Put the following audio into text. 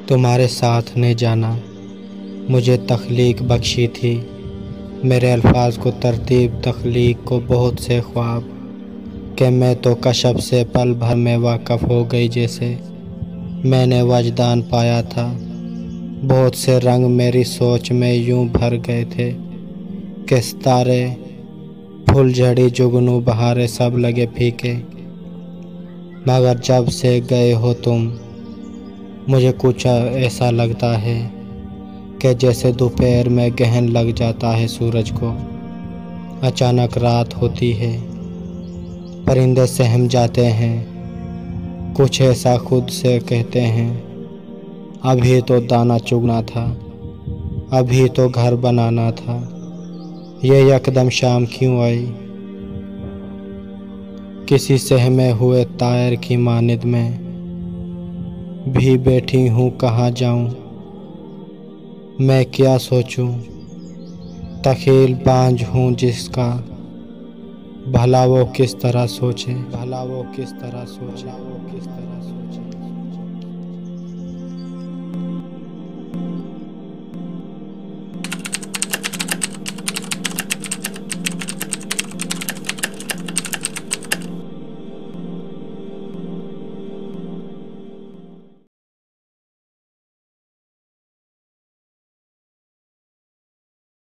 तुम्हारे साथ ने जाना मुझे तख्लीक बख्शी थी। मेरे अल्फाज को तरतीब तख्लीक को बहुत से ख्वाब कि मैं तो कशब से पल भर में वाक़फ़ हो गई। जैसे मैंने वजदान पाया था, बहुत से रंग मेरी सोच में यूं भर गए थे कि सितारे फुलझड़ी जुगनू बहारे सब लगे फीके। मगर जब से गए हो तुम, मुझे कुछ ऐसा लगता है कि जैसे दोपहर में गहन लग जाता है सूरज को। अचानक रात होती है, परिंदे सहम जाते हैं, कुछ ऐसा खुद से कहते हैं, अभी तो दाना चुगना था, अभी तो घर बनाना था, ये यकदम शाम क्यों आई। किसी सहमे हुए तायर की मानिद में भी बैठी हूँ, कहाँ जाऊँ मैं, क्या सोचूं। तखील बांझ हूँ जिसका, भला वो किस तरह सोचे, भला वो किस तरह सोचे, भला वो किस तरह सोचे।